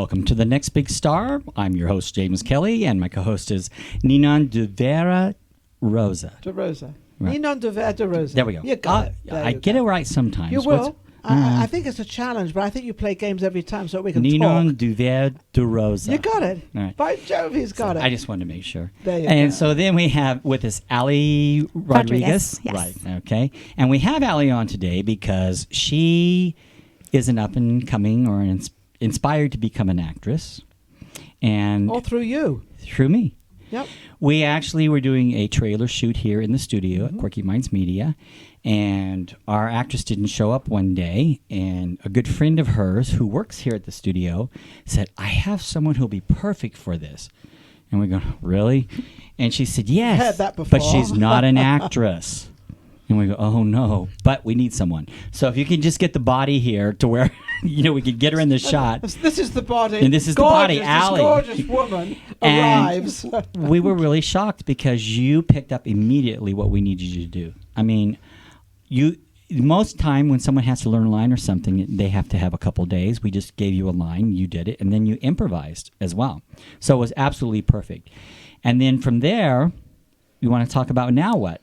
welcome to The Next Big Star. I'm your host, James Kelly, and my co-host is Ninon de Vera Rosa. De Rosa. Right. Ninon de Vera de Rosa. There we go. You got it. I get it right sometimes. You will. I think it's a challenge, but I think you play games every time so we can Ninon talk. de Vera de Rosa. You got it. All right. By Jove, he's got it. I just wanted to make sure. There you and go. so then we have with us Ali Rodriguez. Yes. Right. Okay. And we have Ali on today because she is an up and coming or inspired to become an actress. And All through you. through me. Yep. We actually were doing a trailer shoot here in the studio at Quirky Minds Media, and our actress didn't show up one day, and a good friend of hers who works here at the studio said, I have someone who'll be perfect for this. And we go, really? And she said, yes, Heard that but before. she's not an actress. And we go, oh, no, but we need someone. So if you can just get the body here to where, we could get her in the shot. This is the body. And this is the gorgeous, body, Allie. This gorgeous woman And arrives. we were really shocked because you picked up immediately what we needed you to do. I mean, most time when someone has to learn a line or something, they have to have a couple days. We just gave you a line, you did it, and then you improvised as well. So it was absolutely perfect. And then from there, you want to talk about now what?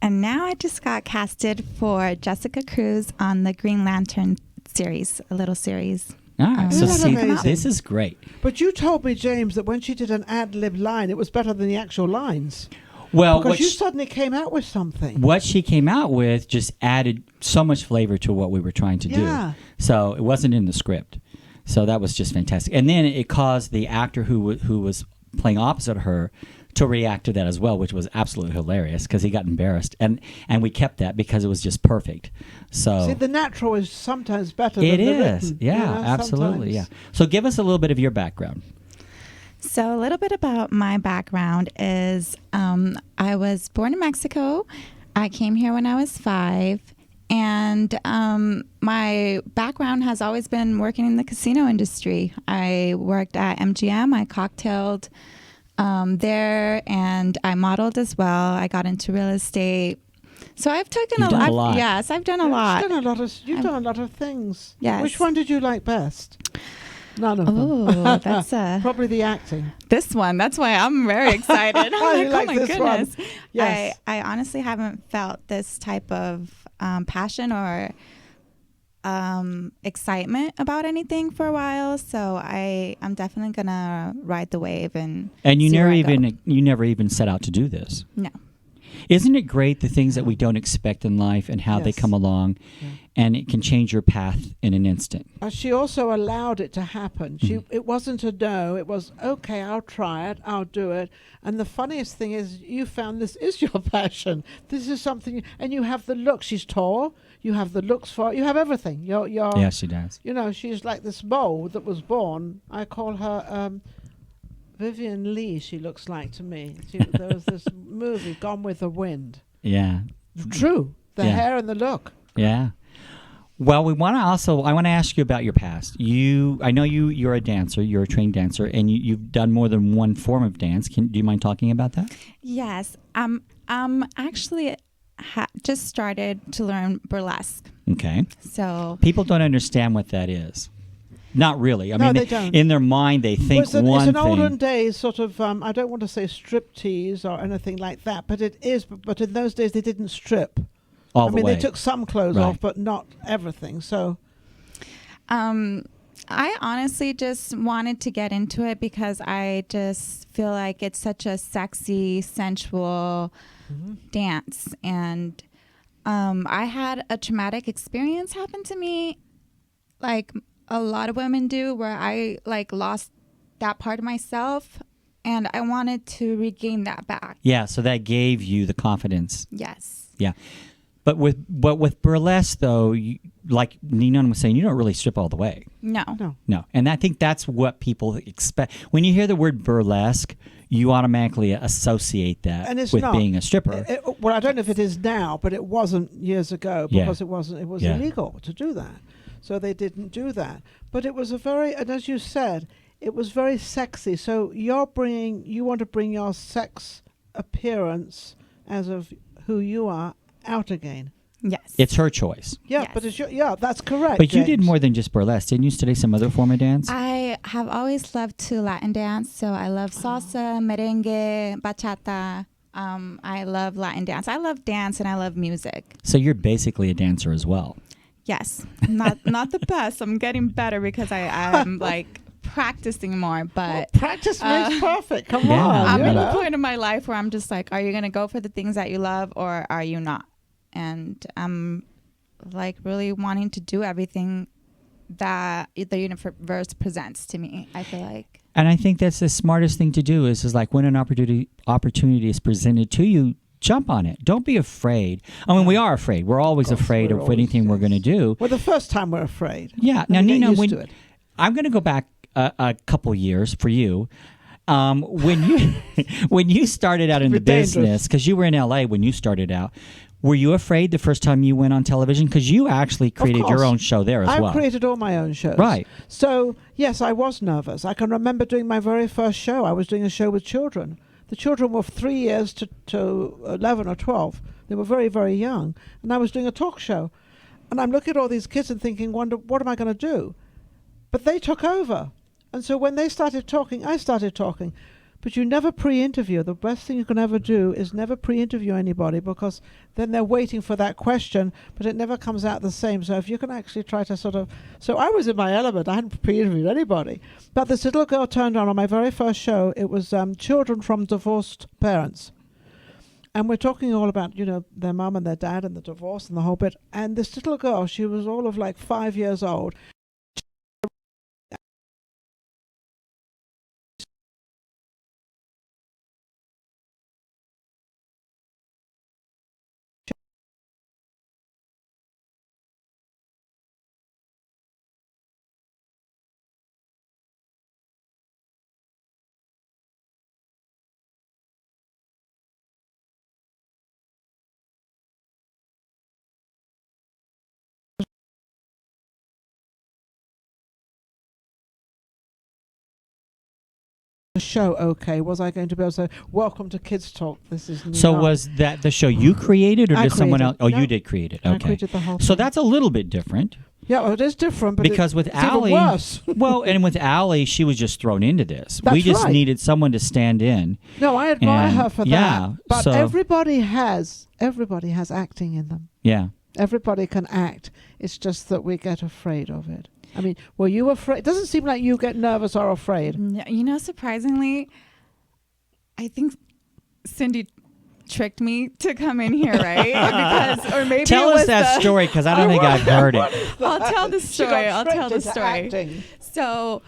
And now I just got casted for Jessica Cruz on the Green Lantern series, a little series. All right, so Isn't that see, amazing? this is great. But you told me, James, that when she did an ad-lib line, it was better than the actual lines. Well, Because you suddenly came out with something. what she came out with just added so much flavor to what we were trying to Yeah. do. So it wasn't in the script. So that was just fantastic. And then it caused the actor who was playing opposite her to react to that as well, which was absolutely hilarious because he got embarrassed. And we kept that because it was just perfect. So See, the natural is sometimes better it than the is. written. Yeah, absolutely. Yeah. So give us a little bit of your background. So a little bit about my background is I was born in Mexico. I came here when I was 5. And my background has always been working in the casino industry. I worked at MGM. I cocktailed there, and I modeled as well. I got into real estate. So I've taken You've done a lot. Yes, I've done a lot. You've done a lot of things. Yes. Which one did you like best? None of them. Oh, that's Probably the acting. this one. That's why I'm very excited. I'm You like, like oh my this one. goodness. Yes. I honestly haven't felt this type of passion or excitement about anything for a while. So I'm definitely gonna ride the wave and And see where I go. you never even set out to do this. No. Isn't it great the things that we don't expect in life and how they Yes. come along, and it can change your path in an instant? She also allowed it to happen. It wasn't a no. It was, okay, I'll try it. I'll do it. And the funniest thing is you found this is your passion. This is something, and you have the look. She's tall. You have the looks for it. You have everything. You're Yes, she does. she's like this mole that was born. I call her Vivian Lee, she looks like to me. There was this movie, Gone with the Wind. Yeah. True. The Yeah. hair and the look. Yeah. Well, I want to ask you about your past. I know you're a dancer, you're a trained dancer, and you've done more than one form of dance. Do you mind talking about that? Yes. Actually just started to learn burlesque. Okay. So People don't understand what that is. Not really. I No, mean, they don't. in their mind, they think It's an one olden thing. days sort of, I don't want to say striptease or anything like that, but it is. But in those days, they didn't strip. All the way. They took some clothes Right. off, but not everything. So I honestly just wanted to get into it because I just feel like it's such a sexy, sensual dance. And I had a traumatic experience happen to me, like a lot of women do, where I lost that part of myself, and I wanted to regain that back. Yeah, so that gave you the confidence. Yes. Yeah. But with burlesque, though, like Ninon was saying, you don't really strip all the way. No. No. And I think that's what people expect. When you hear the word burlesque, you automatically associate that and it's with not. being a stripper. Well, I don't know if it is now, but it wasn't years ago because it was illegal to do that. So they didn't do that. But it was and as you said, it was very sexy. So you want to bring your sex appearance as of who you are out again. Yes. It's her choice. Yeah, Yes. but that's correct. But you did James. more than just burlesque. Didn't you study some other form of dance? I have always loved to Latin dance, so I love salsa, merengue, bachata. I love Latin dance. I love dance and I love music. So you're basically a dancer as well. Yes, not the best. I'm getting better because I'm like practicing more. But Practice makes perfect. Come Yeah. on. I'm you at know. a point in my life where I'm just like, are you gonna go for the things that you love or are you not? And I'm like really wanting to do everything that the universe presents to me. I feel like. And I think that's the smartest thing to do is like when an opportunity is presented to you, jump on it. Don't be afraid. I mean, we are afraid. We're always course, afraid we're of always, anything we're going to do. Well, the first time we're afraid. Yeah. And Now, we get Nina, used to it. I'm going to go back a couple years for you. When you when you started out in the Dangerous. business, because you were in LA when you started out, were you afraid the first time you went on television? Because you actually created your course. own show there as I well. created all my own shows. Right. So, yes, I was nervous. I can remember doing my very first show. I was doing a show with children. The children were 3 years to 11 or 12. They were very, very young. And I was doing a talk show. And I'm looking at all these kids and thinking, wonder, what am I going to do? But they took over. And so when they started talking, I started talking. But you never pre-interview. The best thing you can ever do is never pre-interview anybody, because then they're waiting for that question, but it never comes out the same. So if you can actually try to sort of... So I was in my element. I hadn't pre-interviewed anybody. But this little girl turned on my very first show. It was children from divorced parents. And we're talking all about, their mum and their dad and the divorce and the whole bit. And this little girl, she was all of like 5 years old. Show okay, was I going to be able to say, welcome to Kids Talk, this is Ninon. So was that the show you created, or I did someone else? created. Oh, No. you did create it. Okay. I created the whole So thing. that's a little bit different Yeah, well, it is different, but because with it's even Allie, worse. well, and with Allie, she was just thrown into this. We That's just right. needed someone to stand in. No, I admire And, her for yeah, that. But so- everybody has acting in them. Yeah. Everybody can act. It's just that we get afraid of it. I mean, were you afraid? It doesn't seem like you get nervous or afraid. Surprisingly, I think Cindy tricked me to come in here, right? Because, or maybe Tell it us was that story, because I don't think I've heard it. I'll tell the She got story. I'll tricked tell the into story. acting. So,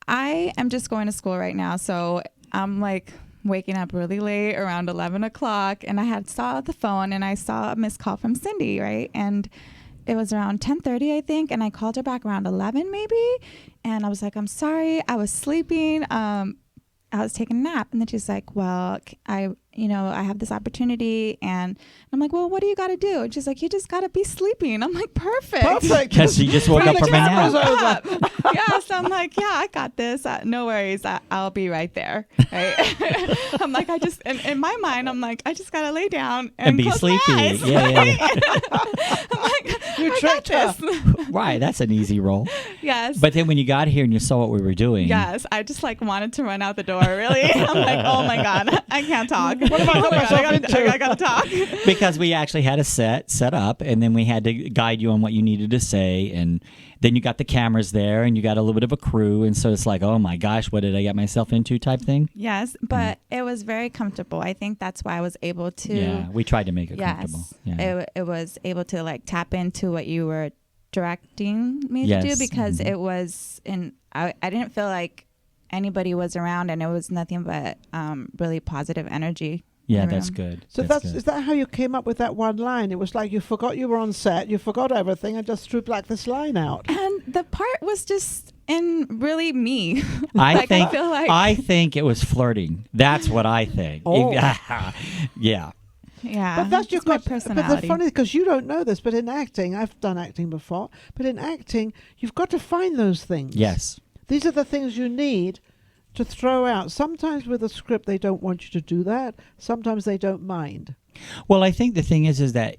I am just going to school right now. So I'm like waking up really late, around 11 o'clock, and I had saw the phone and I saw a missed call from Cindy, right? And it was around 10:30, I think, and I called her back around 11 maybe, and I was like, I'm sorry, I was sleeping. I was taking a nap, and then she's like, well, I have this opportunity, and I'm like, well, what do you got to do? And she's like, you just got to be sleeping. I'm like, perfect. Perfect. Because she just woke Bring up the from a cameras nap. over. Yeah, so I'm like, yeah, I got this. No worries. I'll be right there. Right? I'm like, in my mind, I'm like, I just got to lay down and be close sleepy. my eyes. Yeah. I'm like, You I got tricked her. this. Right, that's an easy roll. Yes. But then when you got here and you saw what we were doing, Yes, I just like wanted to run out the door. Really, I'm like, oh my god, I can't talk. What have I got myself into? I gotta talk. because we actually had a set up, and then we had to guide you on what you needed to say, and then you got the cameras there, and you got a little bit of a crew, and so it's like, oh my gosh, what did I get myself into type thing. Yes, but it was very comfortable. I think that's why I was able to. Yeah, we tried to make it comfortable. Yes, Yeah. it was able to like tap into what you were directing me to Yes. do, because Mhm. it was I didn't feel like anybody was around, and it was nothing but really positive energy. Yeah, in the that's room. good. So is that how you came up with that one line? It was like you forgot you were on set, you forgot everything, and just threw like this line out. And the part was just in really me. I Like, think I feel like I think it was flirting. That's what I think. Oh. Yeah. yeah, But that's your it's my But the personality. funny, because you don't know this, but in acting, I've done acting before, but in acting, you've got to find those things. Yes. These are the things you need to throw out. Sometimes with a script, they don't want you to do that. Sometimes they don't mind. Well, I think the thing is that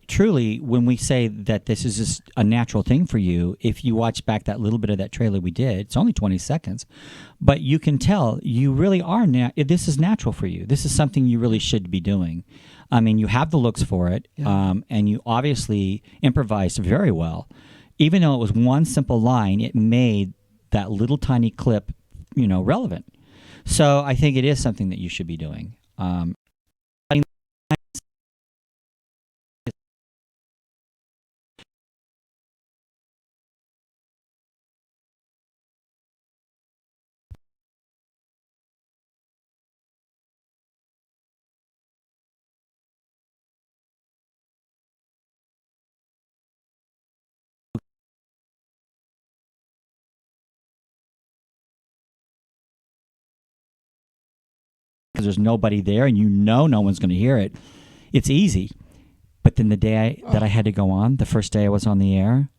truly, when we say that this is just a natural thing for you, if you watch back that little bit of that trailer we did, it's only 20 seconds, but you can tell you really are, this is natural for you. This is something you really should be doing. I mean, you have the looks for it, and you obviously improvised very well. Even though it was one simple line, it made that little tiny clip, relevant. So I think it is something that you should be doing. Because there's nobody there and no one's going to hear it, it's easy. But then the day that I had to go on, the first day I was on the air,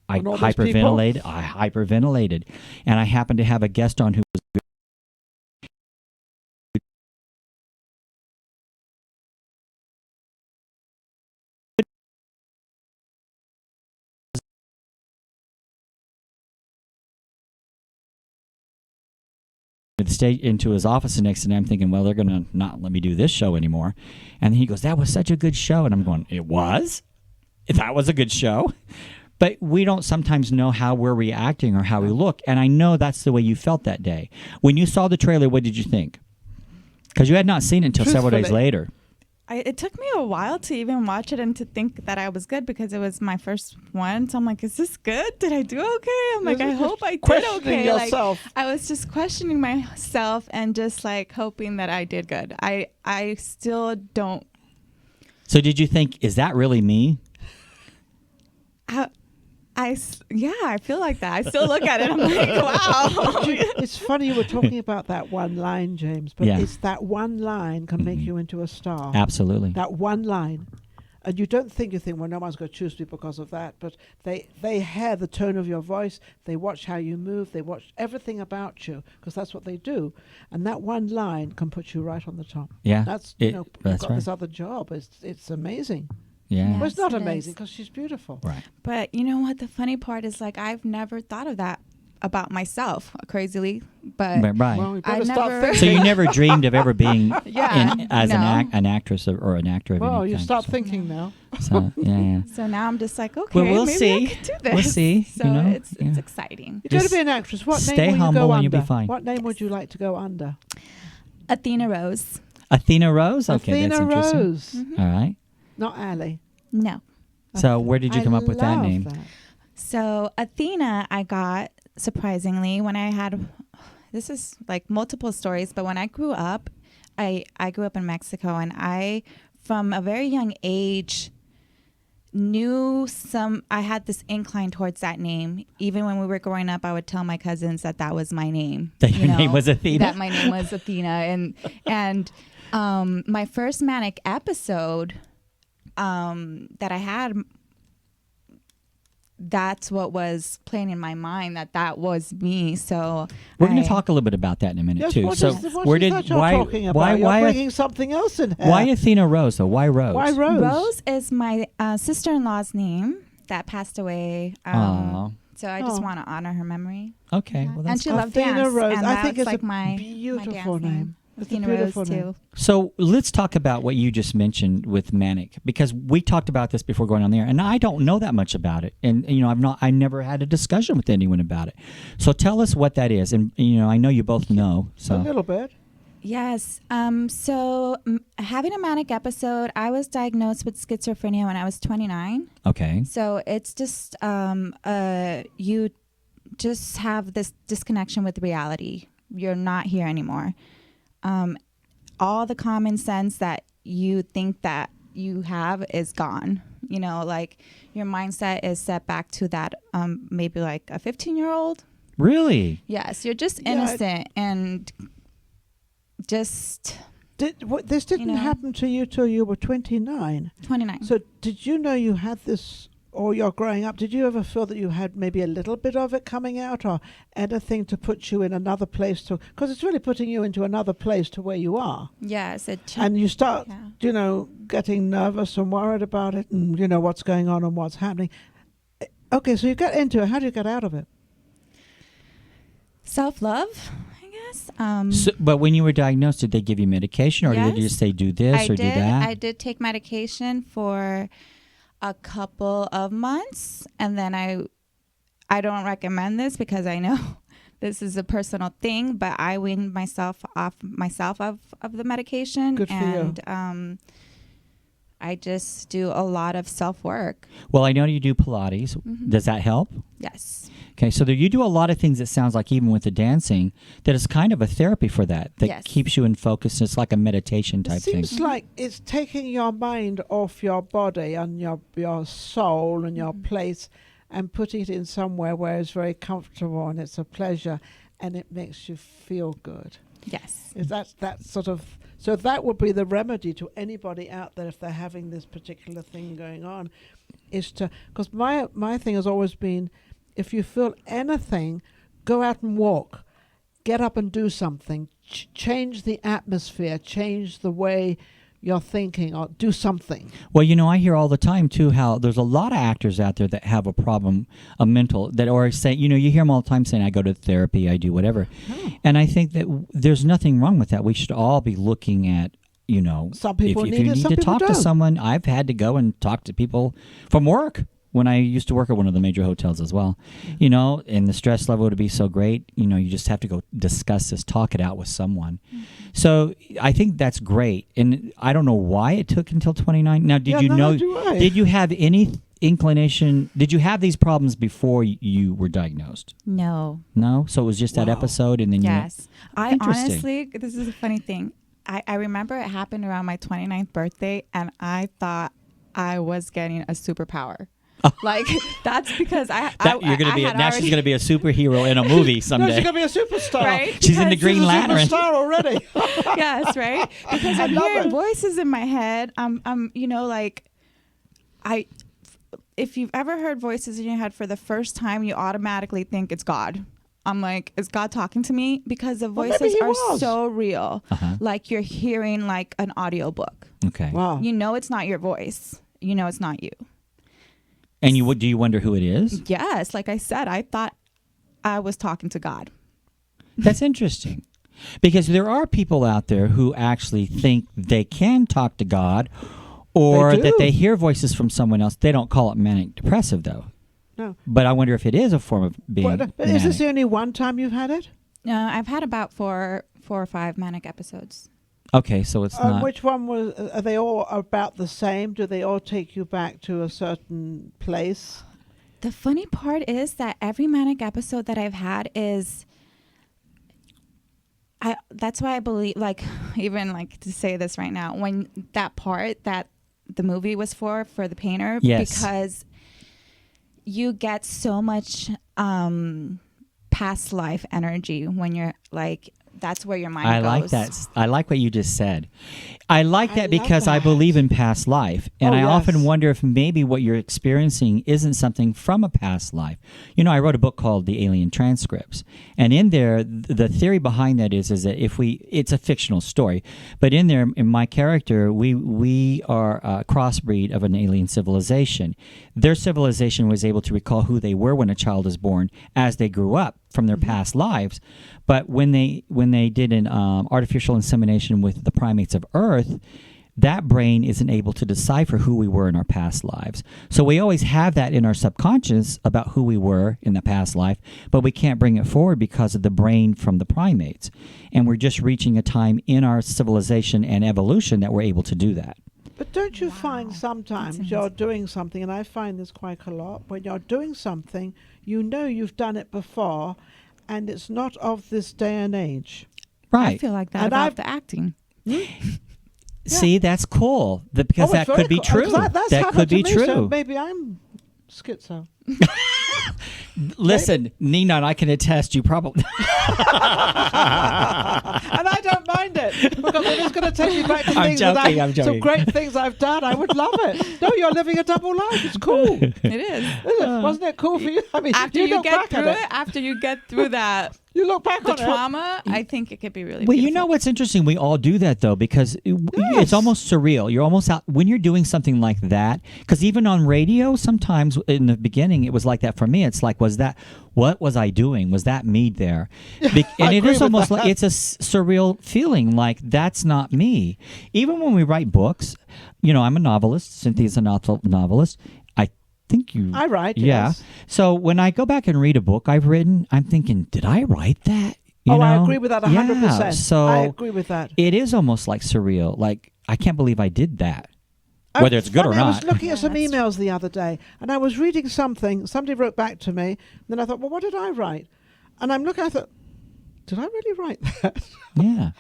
I hyperventilated. And I happened to have a guest on who was the stage into his office the next day. I'm thinking, well, they're going to not let me do this show anymore. And he goes, that was such a good show. And I'm going, it was? That was a good show? But we don't sometimes know how we're reacting or how we look. And I know that's the way you felt that day. When you saw the trailer, what did you think? Because you had not seen it until several days later. It took me a while to even watch it and to think that I was good because it was my first one. So I'm like, is this good? Did I do okay? I'm like, I hope I did okay. Yourself. Like, I was just questioning myself and just like hoping that I did good. I still don't. So did you think, is that really me? I feel like that. I still look at it. I'm like, wow. It's funny you were talking about that one line, James, but it's that one line can make you into a star. Absolutely. That one line. And you think, well, no one's going to choose me because of that. But they hear the tone of your voice. They watch how you move. They watch everything about you because that's what they do. And that one line can put you right on the top. Yeah. That's that's got right. this other job. It's amazing. Yeah. Well, it's not amazing because she's beautiful. Right. But you know what? The funny part is like I've never thought of that about myself, crazily. But right. Well, we I better start never. thinking. So you never dreamed of ever being Yeah, an actress or an actor of any Well, you kind. start thinking now. So, yeah. So now I'm just like, okay, Well, we'll maybe see. I could do this. We'll see. So it's exciting. You're going to Just be an actress. What stay name will you humble go and under? you'll be fine. What name would you like to go under? Athena Rose. Athena Rose? Okay, that's Athena interesting. Rose. All right. Not Ali. No. So where did you come up with that love name? that. So Athena, I got surprisingly when I had. This is like multiple stories, but when I grew up, I grew up in Mexico, and I, from a very young age, knew I had this incline towards that name. Even when we were growing up, I would tell my cousins that was my name. That your name was Athena? That my name was Athena. And my first manic episode that I had, that's what was playing in my mind, that was me. So we're going to talk a little bit about that in a minute too. What So is that you're talking about? You're bringing something else in here. Why Athena Rose though? Why Rose? Why Rose? Rose is my sister-in-law's name that passed away. Aw. So I just want to honor her memory. Okay, well And that's she loved dance. Athena Rose. And I think that's it's like a my beautiful dance name. It's a Athena beautiful Rose name. too. So let's talk about what you just mentioned with manic, because we talked about this before going on the air, and I don't know that much about it, and I never had a discussion with anyone about it. So tell us what that is, and I know you both know. So A little bit. Yes. So having a manic episode, I was diagnosed with schizophrenia when I was 29. Okay. So it's just you just have this disconnection with reality. You're not here anymore. All the common sense that you think that you have is gone. Like your mindset is set back to that maybe like a 15-year-old. Really? Yes, you're just innocent and just This didn't happen to you till you were 29. 29. So did you know you had this or you're growing up, did you ever feel that you had maybe a little bit of it coming out, or anything to put you in another place to? Because it's really putting you into another place to where you are. Yes, And you start, getting nervous and worried about it, and what's going on and what's happening. Okay, so you get into it. How do you get out of it? Self-love, I guess. But when you were diagnosed, did they give you medication, or did they just say do this or do that? I did take medication for a couple of months, and then I don't recommend this because I know this is a personal thing, but I weaned myself of the medication. Good for you. I just do a lot of self-work. Well, I know you do Pilates. Mm-hmm. Does that help? Yes. Okay, so you do a lot of things that sounds like, even with the dancing, that is kind of a therapy for that Yes. keeps you in focus. It's like a meditation type It seems thing. like it's taking your mind off your body and your soul and your place, and putting it in somewhere where it's very comfortable and it's a pleasure and it makes you feel good. Yes. Is that sort of, so that would be the remedy to anybody out there if they're having this particular thing going on, is to, because my thing has always been, if you feel anything, go out and walk, get up and do something, change the atmosphere, change the way you're thinking, or do something. Well, I hear all the time, too, how there's a lot of actors out there that have a problem, a mental, that are saying, you hear them all the time saying, I go to therapy, I do whatever. Oh. And I think that there's nothing wrong with that. We should all be looking at, Some people if need you it, need some to people talk to don't. someone. I've had to go and talk to people from work when I used to work at one of the major hotels as well. And the stress level would be so great. You just have to go discuss this, talk it out with someone. Mm-hmm. So I think that's great. And I don't know why it took until 29. Now, did you know? neither do I. Did you have any inclination? Did you have these problems before you were diagnosed? No. No? So it was just that Wow. episode, and then Yes. I Interesting. honestly, this is a funny thing. I remember it happened around my 29th birthday, and I thought I was getting a superpower. Like, that's because you're going to be she's going to be a superhero in a movie No, someday. she's going to be a superstar. Right? She's in the Because Green She's a Lantern. superstar already. Yes, right? Because I'm love hearing it. voices in my head. If you've ever heard voices in your head for the first time, you automatically think it's God. I'm like, is God talking to me? Because the Well, maybe voices he are was. so real. Uh-huh. Like you're hearing like an audiobook. Okay. Wow. It's not your voice. It's not you. And do you wonder who it is? Yes, like I said, I thought I was talking to God. That's interesting. Because there are people out there who actually think they can talk to God, or They do. that they hear voices from someone else. They don't call it manic depressive, though. No. But I wonder if it is a form of being But is this manic. the only one time you've had it? I've had about four or five manic episodes. Okay, so it's not. Which one was? Are they all about the same? Do they all take you back to a certain place? The funny part is that every manic episode that I've had is, that's why I believe, like, even like to say this right now, when that part that the movie was for the painter, Yes. because you get so much past life energy when you're like, that's where your mind I goes. like that. I like what you just said. I like I that love because I that. believe in past life. And Oh, I yes. often wonder if maybe what you're experiencing isn't something from a past life. I wrote a book called The Alien Transcripts. And in there, the theory behind that is that it's a fictional story, but in there, in my character, we are a crossbreed of an alien civilization. Their civilization was able to recall who they were when a child is born as they grew up from their past lives. But when they did an artificial insemination with the primates of Earth, that brain isn't able to decipher who we were in our past lives. So we always have that in our subconscious about who we were in the past life, but we can't bring it forward because of the brain from the primates. And we're just reaching a time in our civilization and evolution that we're able to do that. But don't you Wow. find sometimes That's you're amazing. doing something, and I find this quite a lot, when you're doing something, you've done it before, and it's not of this day and age. Right. I feel like that And about I've- the acting. See, that's cool because Oh, that it's could be very cool. true. That's That happened could be to me, so true. maybe I'm schizo. Listen, Ninon, I can attest you probably. And I don't mind it, because look, if it's going to take me back to I'm things joking, I'm some joking. great things I've done, I would love it. No, you're living a double life. It's cool. It is. Wasn't it cool for you? I mean, After you you look get back through at it, after you get through that, You look back the on it. trauma, I think it could be really Well, beautiful. you know what's interesting? We all do that though, because Yes. it's almost surreal. You're almost out when you're doing something like that. Because even on radio, sometimes in the beginning, it was like that for me. It's like, what was I doing? Was that me there? And it agree is with almost that. like it's a surreal feeling. Like that's not me. Even when we write books, I'm a novelist. Cynthia's a novelist. I write, Yeah. yes. So when I go back and read a book I've written, I'm thinking, did I write that? You I know? agree with that 100%. Yeah, so I agree with that. it is almost like surreal. Like, I can't believe I did that. Whether it's good or I not. was looking at some that's emails the other day, and I was reading something. Somebody wrote back to me. And then I thought, well, what did I write? And I'm looking, I thought, did I really write that? Yeah.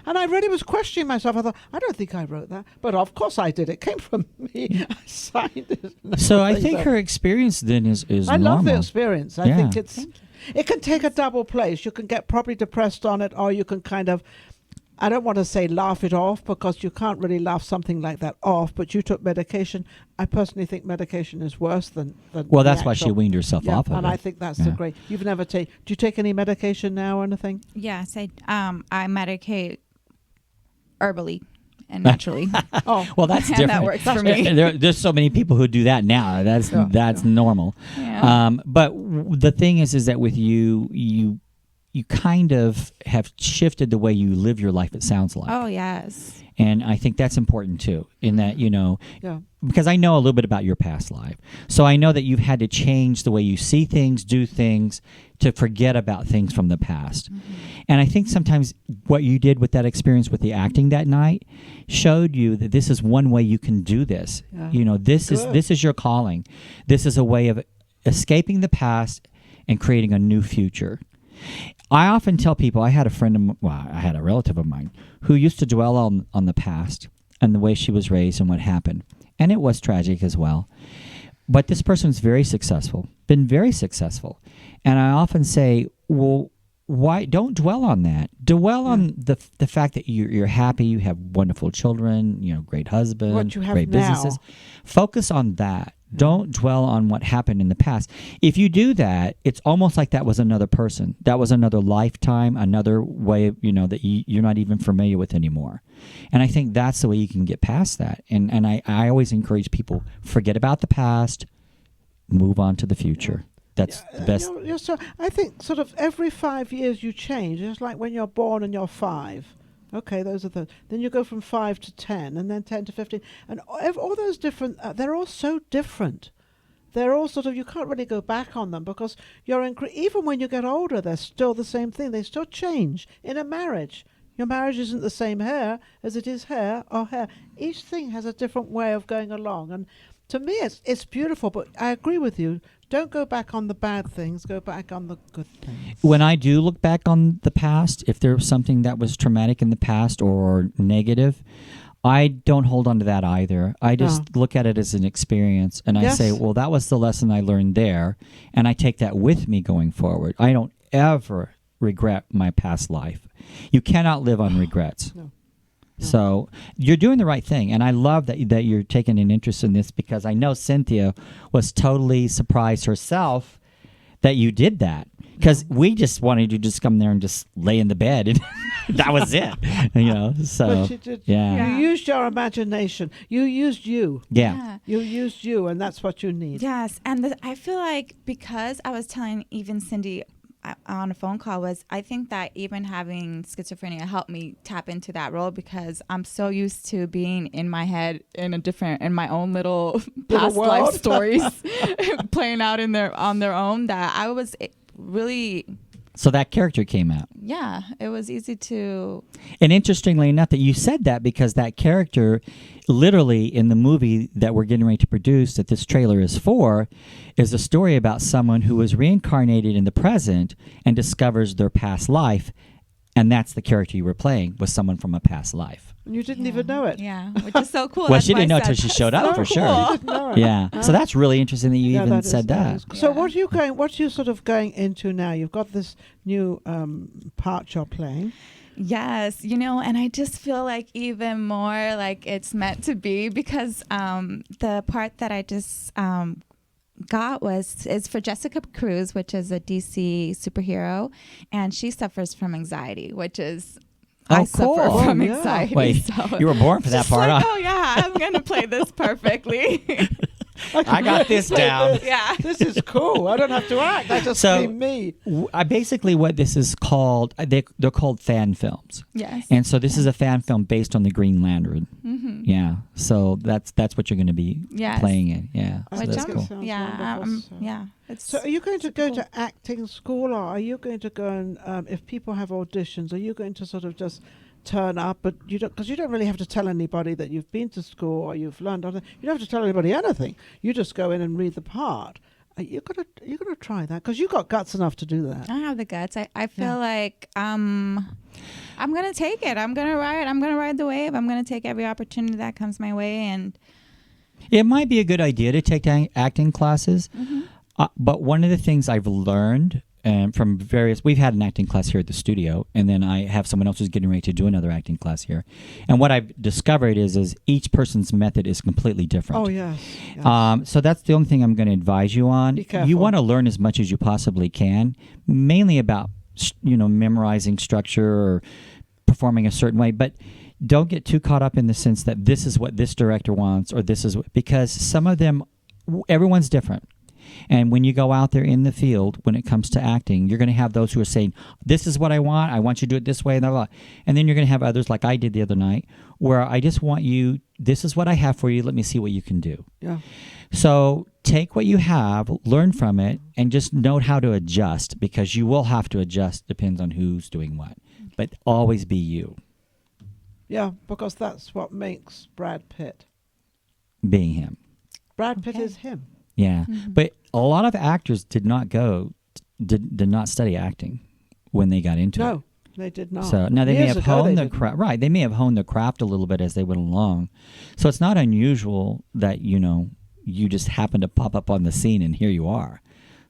And I really was questioning myself. I thought, I don't think I wrote that. But of course I did. It came from me. I signed it. So I think her experience then is I normal. love the experience. I Yeah. think it can take a double place. You can get probably depressed on it, or you can kind of, I don't want to say laugh it off, because you can't really laugh something like that off, but you took medication. I personally think medication is worse than Well, the that's why she actual- weaned herself Yeah, off of and it. I think that's the Yeah. great. You've never do you take any medication now or anything? Yes, I medicate herbally and naturally. Oh, Well, that's And different. that works for me. There's so many people who do that now. That's normal. Yeah. But the thing is that with you kind of have shifted the way you live your life. It sounds like. Oh, yes. And I think that's important too, in that, yeah. because I know a little bit about your past life. So I know that you've had to change the way you see things, do things, to forget about things from the past. Mm-hmm. And I think sometimes what you did with that experience with the acting that night showed you that this is one way you can do this. Yeah. This is your calling. This is a way of escaping the past and creating a new future. I often tell people, I had a relative of mine who used to dwell on the past and the way she was raised and what happened. And it was tragic as well. But this person's very successful, been very successful. And I often say, well, why don't dwell on that? Dwell on the fact that you're happy, you have wonderful children, great husband, What you have great now. businesses. Focus on that. Don't dwell on what happened in the past. If you do that, it's almost like that was another person. That was another lifetime, another way, that you're not even familiar with anymore. And I think that's the way you can get past that. And I always encourage people, forget about the past, move on to the future. That's the best. So I think sort of every 5 years you change. It's like when you're born and you're 5. Okay, those are then you go from 5 to 10, and then 10 to 15, and all those different. They're all so different. They're all sort of, you can't really go back on them, because even when you get older, they're still the same thing. They still change. In a marriage, your marriage isn't the same hair as it is hair or hair. Each thing has a different way of going along, and to me, it's beautiful. But I agree with you. Don't go back on the bad things. Go back on the good things. When I do look back on the past, if there was something that was traumatic in the past or negative, I don't hold on to that either. I just look at it as an experience, and I say, well, that was the lesson I learned there, and I take that with me going forward. I don't ever regret my past life. You cannot live on regrets. No. So you're doing the right thing, and I love that you're taking an interest in this, because I know Cynthia was totally surprised herself that you did that, because we just wanted you to just come there and just lay in the bed, and that was it. So But you did, yeah. you used your imagination. You used you. Yeah. You used you, and that's what you need. Yes, and I feel like, because I was telling even Cindy on a phone call, I think that even having schizophrenia helped me tap into that role, because I'm so used to being in my head in my own little past life world. stories playing out on their own, that I was really, So that character came out. yeah, it was easy to. And interestingly enough, that you said that, because that character, literally in the movie that we're getting ready to produce, that this trailer is for, is a story about someone who was reincarnated in the present and discovers their past life. And that's the character you were playing, was someone from a past life. And you didn't even know it. Yeah, which is so cool. Well, That's she why didn't know I until said she showed up, for You sure. didn't know it. Yeah. So that's really interesting that you Yeah, even is- said that. is- So what are you sort of going into now? You've got this new part you're playing. Yes, and I just feel like even more like it's meant to be because the part that I just got is for Jessica Cruz, which is a DC superhero, and she suffers from anxiety, which is I suffer cool. from Oh, yeah. anxiety. Wait, so you were born for that just part, like, huh? oh yeah, I'm gonna play this perfectly. I got this down. Yeah. This is cool. I don't have to act. I just So- be me. Basically, what this is called, they're called fan films. Yes. And so this is a fan film based on the Green Lantern. Mm-hmm. Yeah. So that's what you're going to be Yes. playing in. Yeah. So Which that's I'm- cool. Sounds yeah, wonderful, so- yeah. It's So are you going to go cool. to acting school, or are you going to go and if people have auditions, are you going to sort of just turn up, but you don't, because you don't really have to tell anybody that you've been to school or you've learned. You don't have to tell anybody anything. You just go in and read the part. You're gonna try that because you got guts enough to do that. I have the guts. I feel like I'm gonna take it. I'm gonna ride the wave. I'm gonna take every opportunity that comes my way. And It might be a good idea to take acting classes, but one of the things I've learned from we've had an acting class here at the studio, and then I have someone else who's getting ready to do another acting class here. And what I've discovered is each person's method is completely different. Oh yes. So that's the only thing I'm going to advise you on. Be careful. You want to learn as much as you possibly can, mainly about memorizing structure or performing a certain way, but don't get too caught up in the sense that this is what this director wants or this is because some of them, everyone's different. And when you go out there in the field, when it comes to acting, you're going to have those who are saying, this is what I want you to do it this way, blah, blah. And then you're going to have others like I did the other night, where I just want you, this is what I have for you, let me see what you can do. Yeah. So take what you have, learn from it, and just note how to adjust, because you will have to adjust, depends on who's doing what. But always be you, Yeah, because that's what makes Brad Pitt. being him. Brad Pitt Okay. is him. Yeah. But a lot of actors did not study acting when they got into it. No, they did not. So now they may Years have ago, honed they the didn't. craft. Right, they may have honed the craft a little bit as they went along. So it's not unusual that you just happen to pop up on the scene and here you are.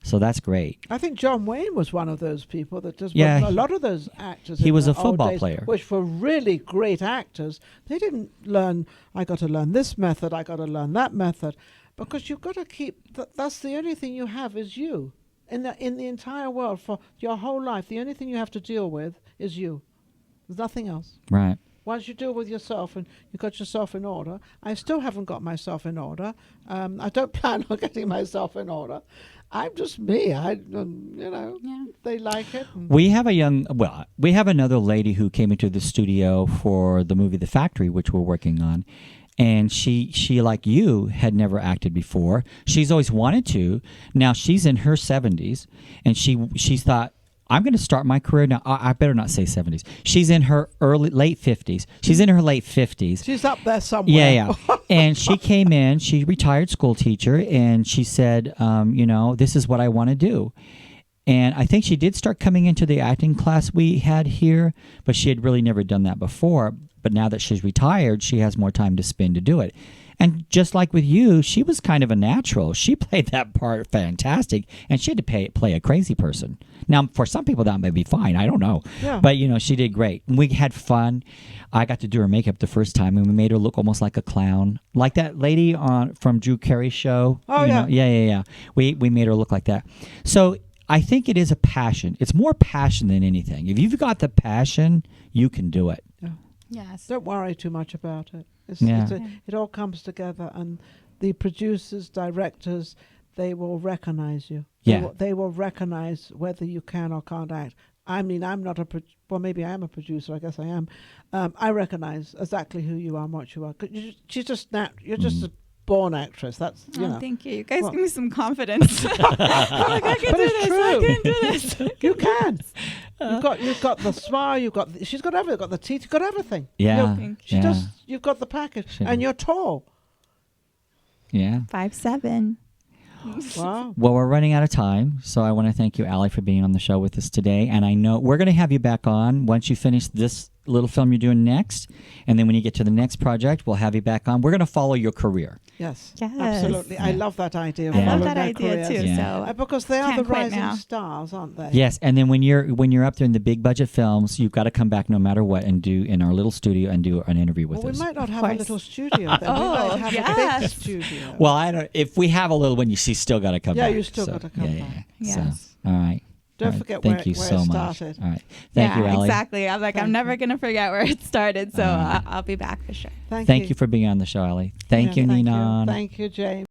So that's great. I think John Wayne was one of those people that just. Yeah, a lot of those actors. he in was the a football old days, player. which were really great actors. They didn't learn. I got to learn this method. I got to learn that method, because you've got to keep. That's the only thing you have is you. In the entire world for your whole life, the only thing you have to deal with is you. There's nothing else. Right. Once you deal with yourself and you got yourself in order, I still haven't got myself in order. I don't plan on getting myself in order. I'm just me. Yeah. They like it. and- We have we have another lady who came into the studio for the movie The Factory, which we're working on. And she like you had never acted before. She's always wanted to. Now she's in her 70s, and she thought, I'm going to start my career now. I better not say 70s. She's in her late 50s. She's in her late 50s. She's up there somewhere. Yeah. And she came in, she retired school teacher, and she said, this is what I want to do. And I think she did start coming into the acting class we had here, but she had really never done that before. But now that she's retired, she has more time to spend to do it. And just like with you, she was kind of a natural. She played that part fantastic, and she had to play a crazy person. Now, for some people, that may be fine. I don't know. Yeah. But, she did great. We had fun. I got to do her makeup the first time, and we made her look almost like a clown. Like that lady from Drew Carey's show. Oh, you yeah. know? Yeah. We made her look like that. So I think it is a passion. It's more passion than anything. If you've got the passion, you can do it. Yes. Don't worry too much about it. Yeah. It all comes together, and the producers, directors, they will recognize you. Yeah. They will recognize whether you can or can't act. I mean, I'm not well, maybe I am a producer. I guess I am. I recognize exactly who you are and what you are. 'Cause she's just you're just a born actress. That's Thank you. You guys Well- give me some confidence. I'm like, I can But do it's this. true. I can do this. You can. You've got the smile. She's got everything. Got the teeth. You've got everything. Yeah. You've got the package, She- and you're tall. Yeah. 5'7". Wow. Well, we're running out of time, so I want to thank you, Allie, for being on the show with us today. And I know we're going to have you back on once you finish this little film you're doing next, and then when you get to the next project, we'll have you back on. We're going to follow your career. Yes, Yes. absolutely. I love that idea. Of I love following that their idea careers. too. Yeah. So Because they are Can't the quit rising now. stars, aren't they? Yes, and then when you're up there in the big budget films, you've got to come back no matter what and do in our little studio and do an interview with Well, we us. might not have a course. little studio then. We Oh, might have a yes. big studio. Well, I don't. If we have a little one, you still got to come Yeah, back. you still gotta come back. Yes. So, all right. Don't All right. forget Thank where you it so much. started. All right. Thank you, Allie. exactly. I'm like, Thank I'm never you. going to forget where it started. So All right. I'll be back for sure. Thank you for being on the show, Allie. Thank you, Thank Ninon. Thank you, James.